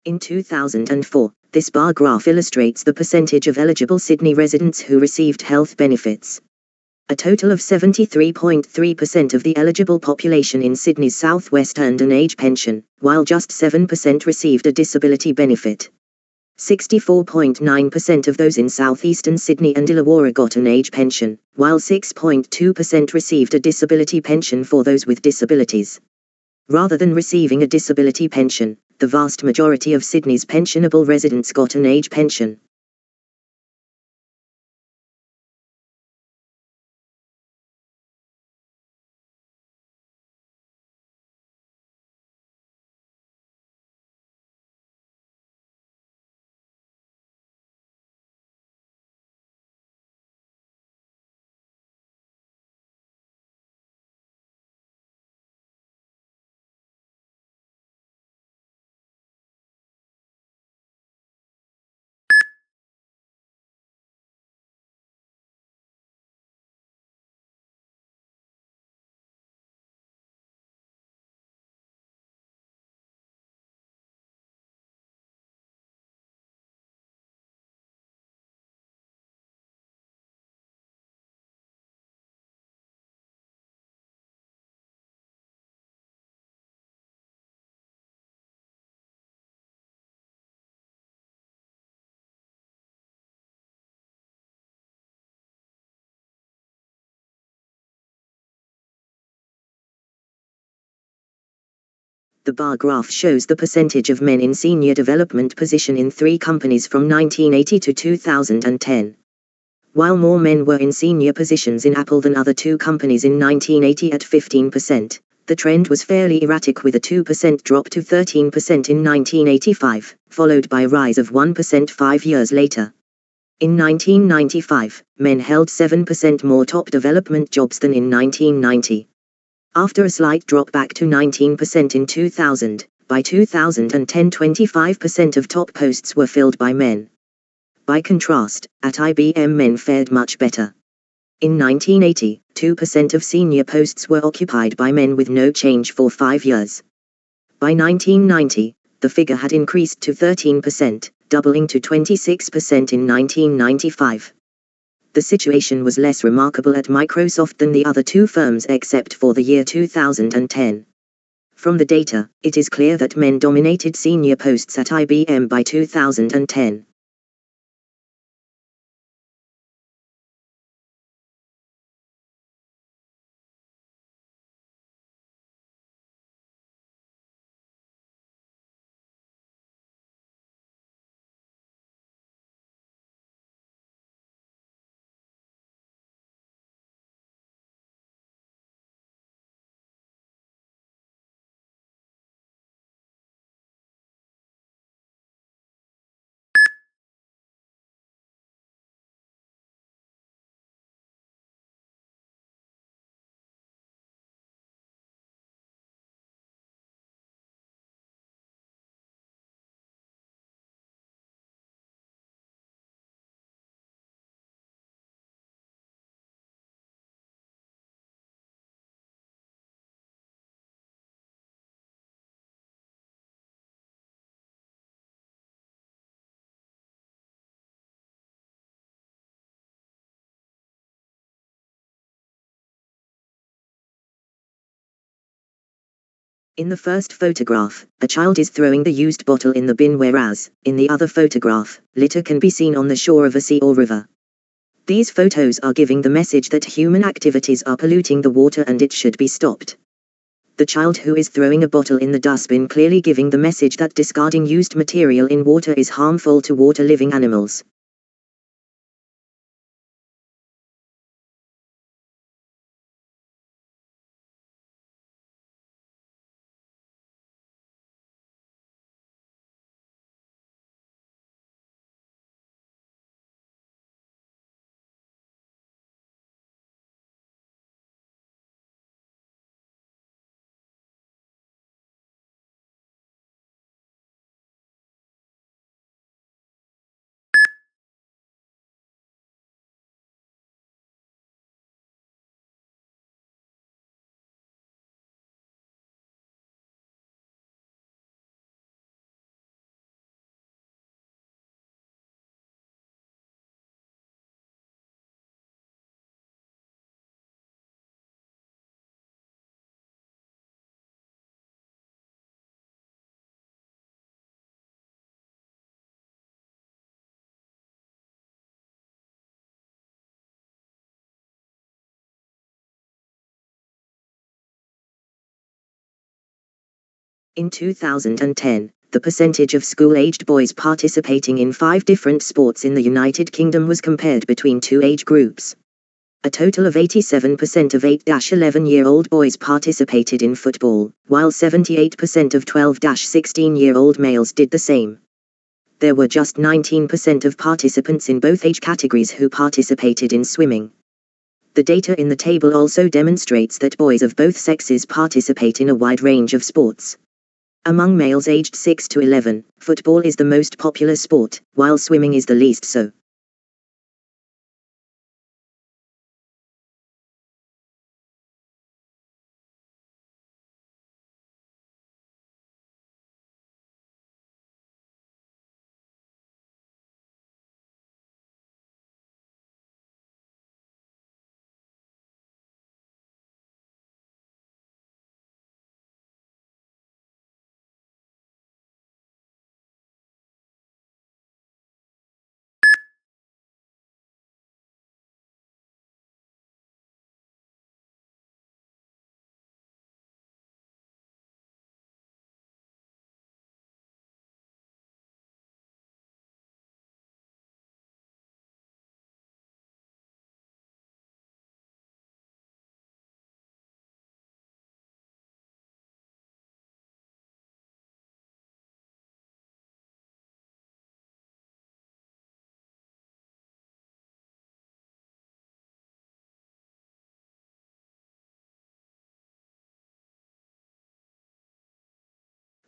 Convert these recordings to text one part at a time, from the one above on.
In 2004, this bar graph illustrates the percentage of eligible Sydney residents who received health benefits. A total of 73.3% of the eligible population in Sydney's southwest earned an age pension, while just 7% received a disability benefit. 64.9% of those in southeastern Sydney and Illawarra got an age pension, while 6.2% received a disability pension for those with disabilities. Rather than receiving a disability pension, the vast majority of Sydney's pensionable residents got an age pension. The bar graph shows the percentage of men in senior development position in 3 companies from 1980 to 2010. While more men were in senior positions in Apple than other 2 companies in 1980 at 15%, the trend was fairly erratic with a 2% drop to 13% in 1985, followed by a rise of 1% 5 years later. In 1995, men held 7% more top development jobs than in 1990. After a slight drop back to 19% in 2000, by 2010 25% of top posts were filled by men. By contrast, at IBM men fared much better. In 1980, 2% of senior posts were occupied by men with no change for 5 years. By 1990, the figure had increased to 13%, doubling to 26% in 1995. The situation was less remarkable at Microsoft than the other 2 firms except for the year 2010. From the data, it is clear that men dominated senior posts at IBM by 2010. In the first photograph, a child is throwing the used bottle in the bin, whereas, in the other photograph, litter can be seen on the shore of a sea or river. These photos are giving the message that human activities are polluting the water and it should be stopped. The child who is throwing a bottle in the dustbin clearly giving the message that discarding used material in water is harmful to water-living animals. In 2010, the percentage of school-aged boys participating in 5 different sports in the United Kingdom was compared between 2 age groups. A total of 87% of 8-11-year-old boys participated in football, while 78% of 12-16-year-old males did the same. There were just 19% of participants in both age categories who participated in swimming. The data in the table also demonstrates that boys of both sexes participate in a wide range of sports. Among males aged 6 to 11, football is the most popular sport, while swimming is the least so.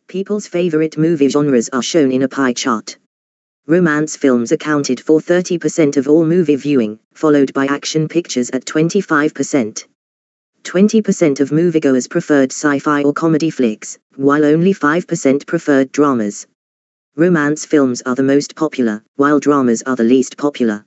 People's favorite movie genres are shown in a pie chart. Romance films accounted for 30% of all movie viewing, followed by action pictures at 25%. 20% of moviegoers preferred sci-fi or comedy flicks, while only 5% preferred dramas. Romance films are the most popular, while dramas are the least popular.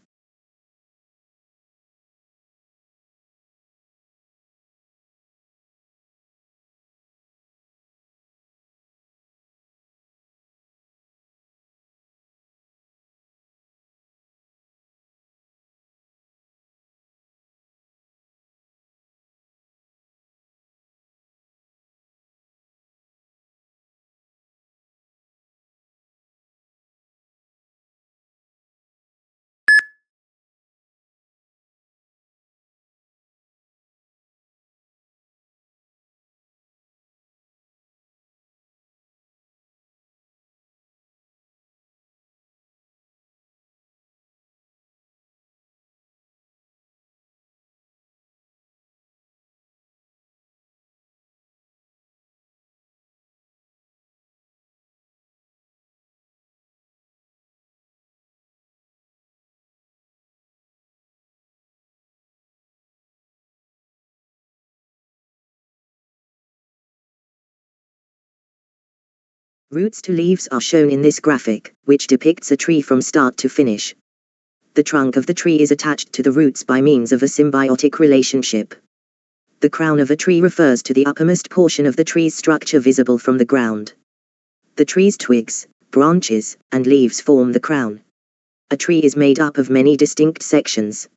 Roots to leaves are shown in this graphic, which depicts a tree from start to finish. The trunk of the tree is attached to the roots by means of a symbiotic relationship. The crown of a tree refers to the uppermost portion of the tree's structure visible from the ground. The tree's twigs, branches, and leaves form the crown. A tree is made up of many distinct sections.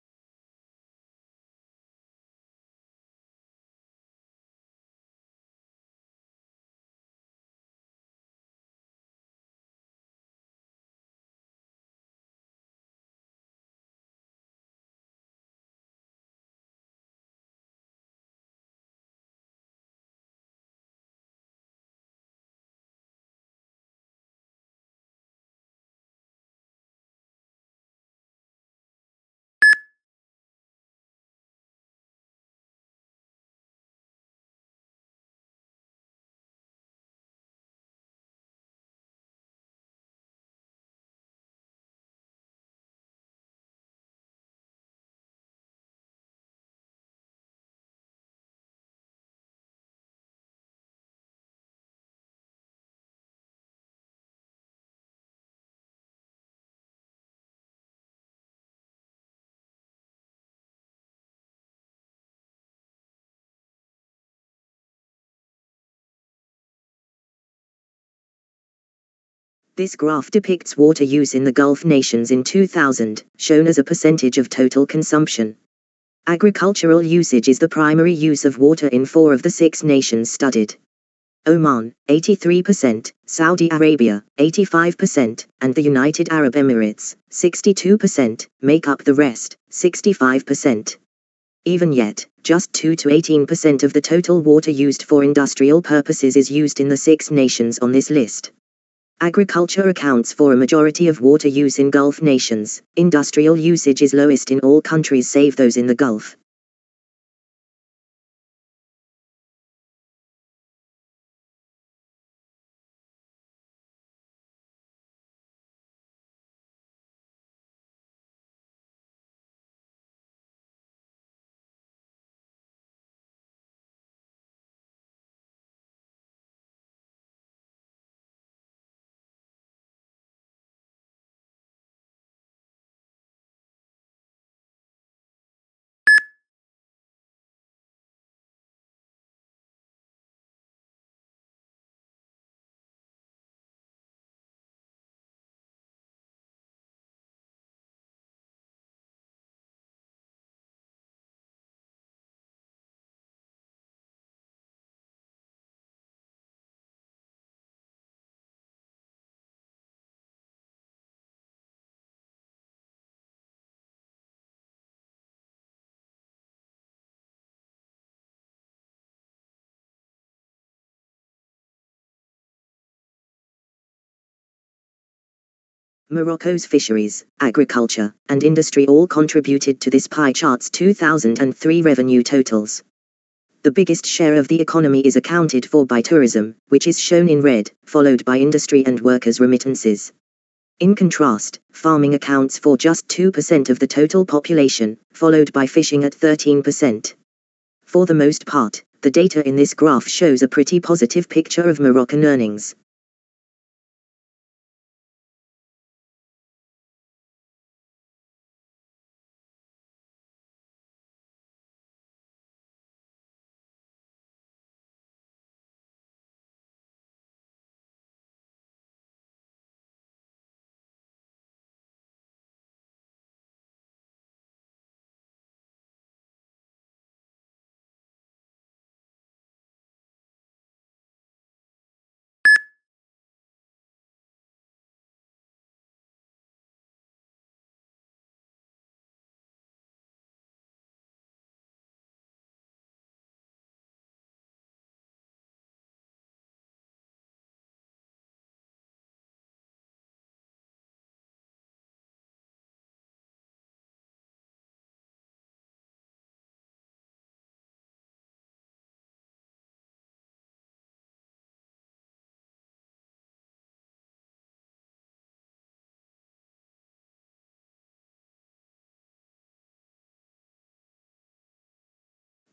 This graph depicts water use in the Gulf nations in 2000, shown as a percentage of total consumption. Agricultural usage is the primary use of water in 4 of the 6 nations studied. Oman, 83%, Saudi Arabia, 85%, and the United Arab Emirates, 62%, make up the rest, 65%. Even yet, just 2 to 18% of the total water used for industrial purposes is used in the 6 nations on this list. Agriculture accounts for a majority of water use in Gulf nations. Industrial usage is lowest in all countries save those in the Gulf. Morocco's fisheries, agriculture, and industry all contributed to this pie chart's 2003 revenue totals. The biggest share of the economy is accounted for by tourism, which is shown in red, followed by industry and workers' remittances. In contrast, farming accounts for just 2% of the total population, followed by fishing at 13%. For the most part, the data in this graph shows a pretty positive picture of Moroccan earnings.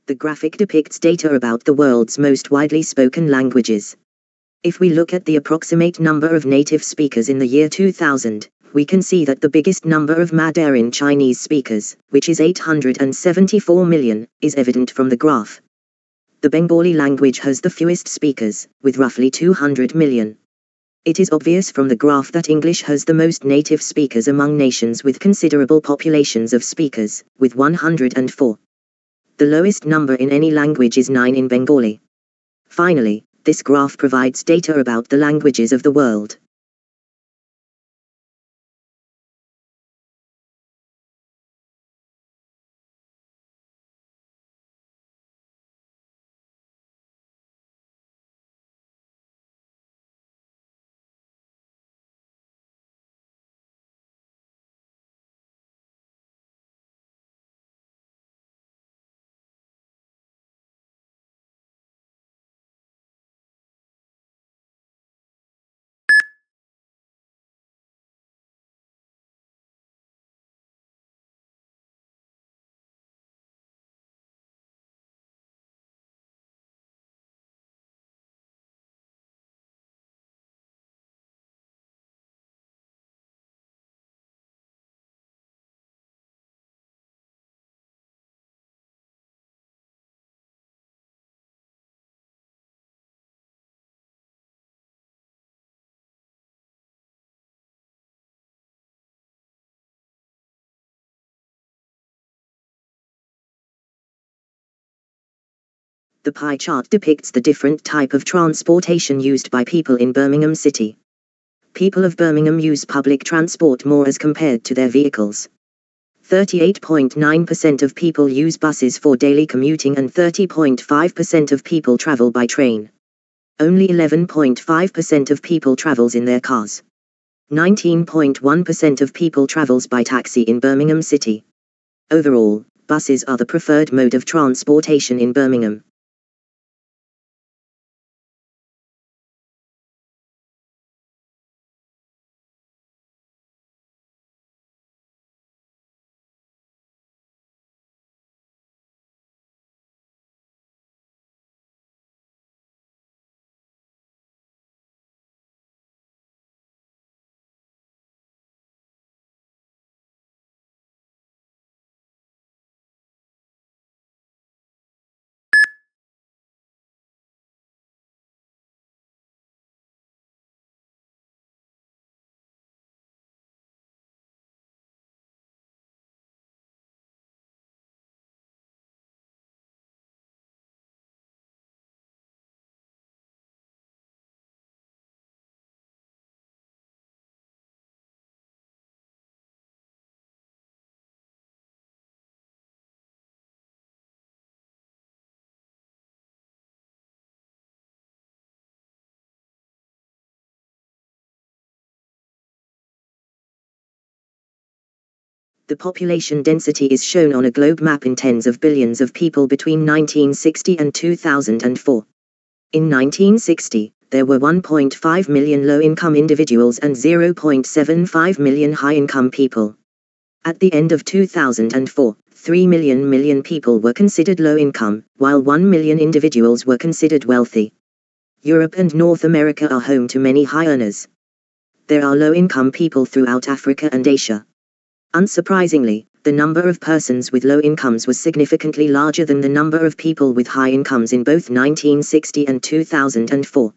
The graphic depicts data about the world's most widely spoken languages. If we look at the approximate number of native speakers in the year 2000, we can see that the biggest number of Mandarin Chinese speakers, which is 874 million, is evident from the graph. The Bengali language has the fewest speakers, with roughly 200 million. It is obvious from the graph that English has the most native speakers among nations with considerable populations of speakers, with 104. The lowest number in any language is 9 in Bengali. Finally, this graph provides data about the languages of the world. The pie chart depicts the different type of transportation used by people in Birmingham City. People of Birmingham use public transport more as compared to their vehicles. 38.9% of people use buses for daily commuting and 30.5% of people travel by train. Only 11.5% of people travels in their cars. 19.1% of people travels by taxi in Birmingham City. Overall, buses are the preferred mode of transportation in Birmingham. The population density is shown on a globe map in tens of billions of people between 1960 and 2004. In 1960, there were 1.5 million low-income individuals and 0.75 million high-income people. At the end of 2004, 3 million people were considered low-income, while 1 million individuals were considered wealthy. Europe and North America are home to many high earners. There are low-income people throughout Africa and Asia. Unsurprisingly, the number of persons with low incomes was significantly larger than the number of people with high incomes in both 1960 and 2004.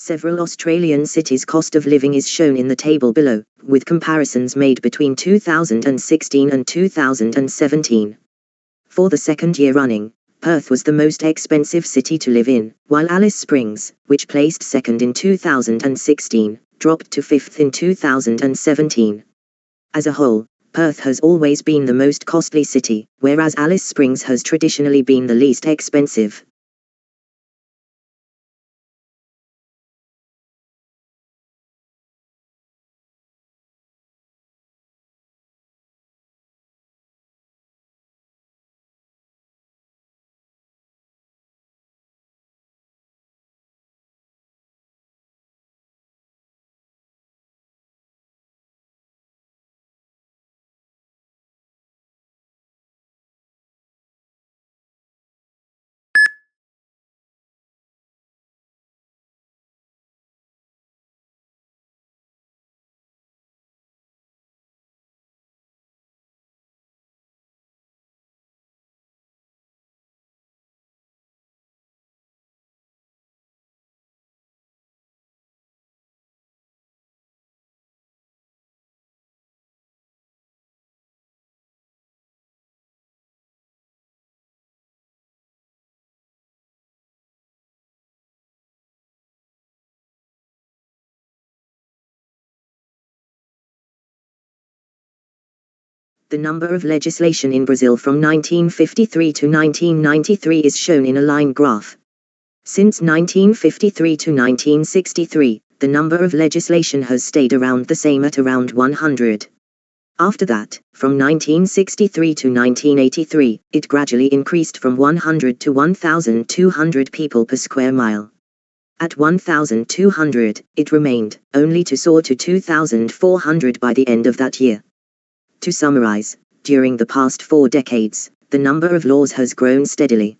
Several Australian cities' cost of living is shown in the table below, with comparisons made between 2016 and 2017. For the second year running, Perth was the most expensive city to live in, while Alice Springs, which placed second in 2016, dropped to fifth in 2017. As a whole, Perth has always been the most costly city, whereas Alice Springs has traditionally been the least expensive. The number of legislation in Brazil from 1953 to 1993 is shown in a line graph. Since 1953 to 1963, the number of legislation has stayed around the same at around 100. After that, from 1963 to 1983, it gradually increased from 100 to 1,200 people per square mile. At 1,200, it remained, only to soar to 2,400 by the end of that year. To summarize, during the past 4 decades, the number of laws has grown steadily.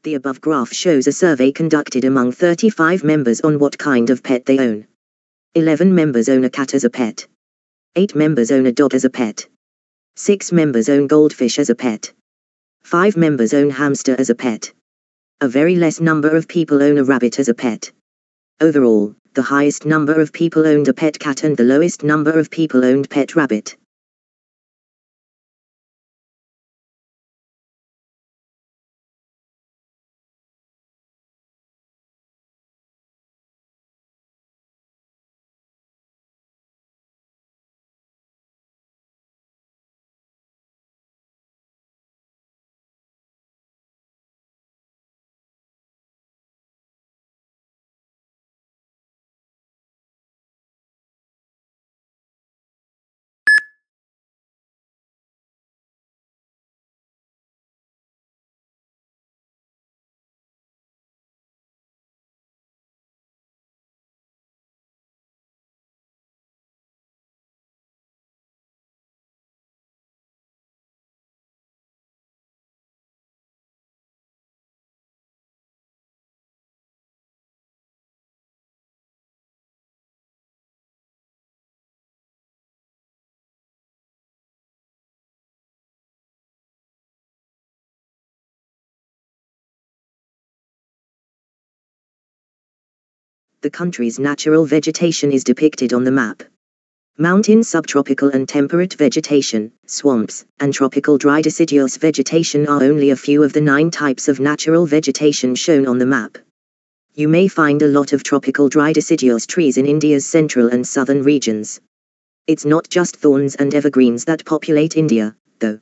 The above graph shows a survey conducted among 35 members on what kind of pet they own. 11 members own a cat as a pet. 8 members own a dog as a pet. 6 members own goldfish as a pet. 5 members own hamster as a pet. A very less number of people own a rabbit as a pet. Overall, the highest number of people owned a pet cat and the lowest number of people owned pet rabbit. The country's natural vegetation is depicted on the map. Mountain subtropical and temperate vegetation, swamps, and tropical dry deciduous vegetation are only a few of the 9 types of natural vegetation shown on the map. You may find a lot of tropical dry deciduous trees in India's central and southern regions. It's not just thorns and evergreens that populate India, though.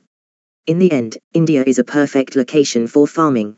In the end, India is a perfect location for farming.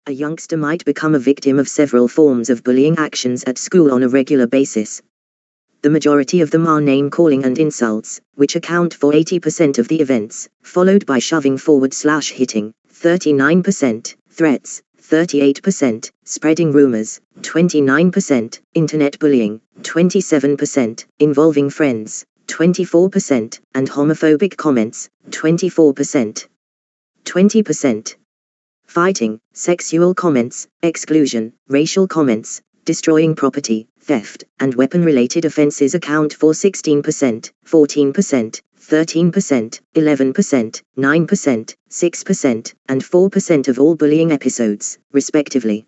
A youngster might become a victim of several forms of bullying actions at school on a regular basis. The majority of them are name-calling and insults, which account for 80% of the events, followed by shoving/hitting, 39%, threats, 38%, spreading rumors, 29%, internet bullying, 27%, involving friends, 24%, and homophobic comments, 24%. 20%. Fighting, sexual comments, exclusion, racial comments, destroying property, theft, and weapon-related offenses account for 16%, 14%, 13%, 11%, 9%, 6%, and 4% of all bullying episodes, respectively.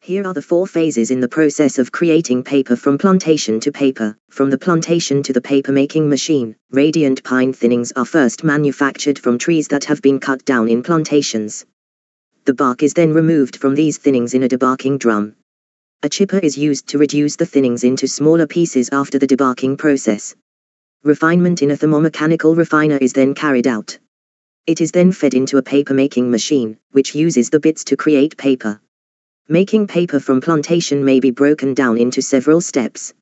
Here are the 4 phases in the process of creating paper from plantation to paper. From the plantation to the paper-making machine, radiant pine thinnings are first manufactured from trees that have been cut down in plantations. The bark is then removed from these thinnings in a debarking drum. A chipper is used to reduce the thinnings into smaller pieces after the debarking process. Refinement in a thermomechanical refiner is then carried out. It is then fed into a paper-making machine, which uses the bits to create paper. Making paper from plantation may be broken down into several steps.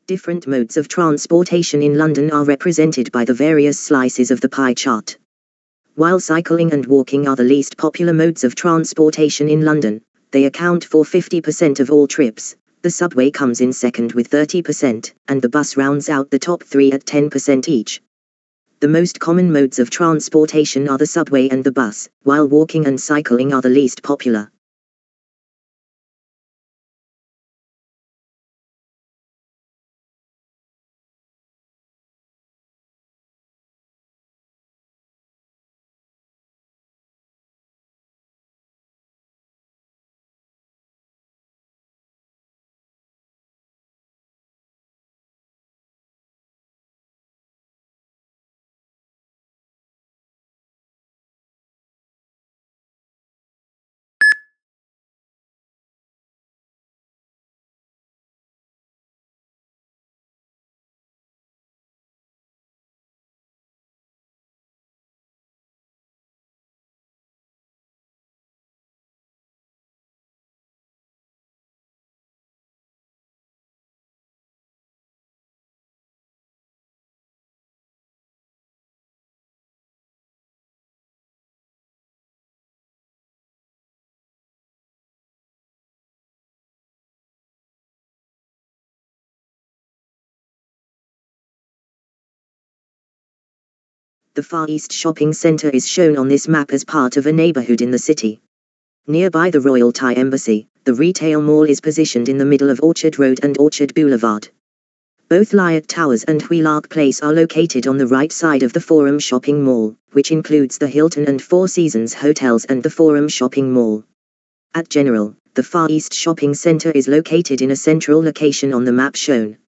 Different modes of transportation in London are represented by the various slices of the pie chart. While cycling and walking are the least popular modes of transportation in London, they account for 50% of all trips. The subway comes in second with 30%, and the bus rounds out the top 3 at 10% each. The most common modes of transportation are the subway and the bus, while walking and cycling are the least popular. The Far East Shopping Center is shown on this map as part of a neighborhood in the city. Nearby the Royal Thai Embassy, the retail mall is positioned in the middle of Orchard Road and Orchard Boulevard. Both Lyot Towers and Wheelock Place are located on the right side of the Forum Shopping Mall, which includes the Hilton and Four Seasons hotels and the Forum Shopping Mall. At General, the Far East Shopping Center is located in a central location on the map shown.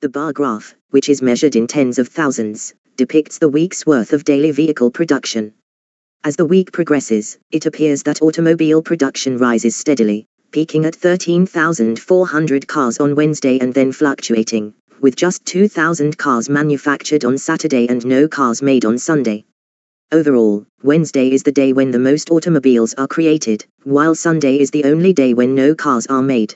The bar graph, which is measured in tens of thousands, depicts the week's worth of daily vehicle production. As the week progresses, it appears that automobile production rises steadily, peaking at 13,400 cars on Wednesday and then fluctuating, with just 2,000 cars manufactured on Saturday and no cars made on Sunday. Overall, Wednesday is the day when the most automobiles are created, while Sunday is the only day when no cars are made.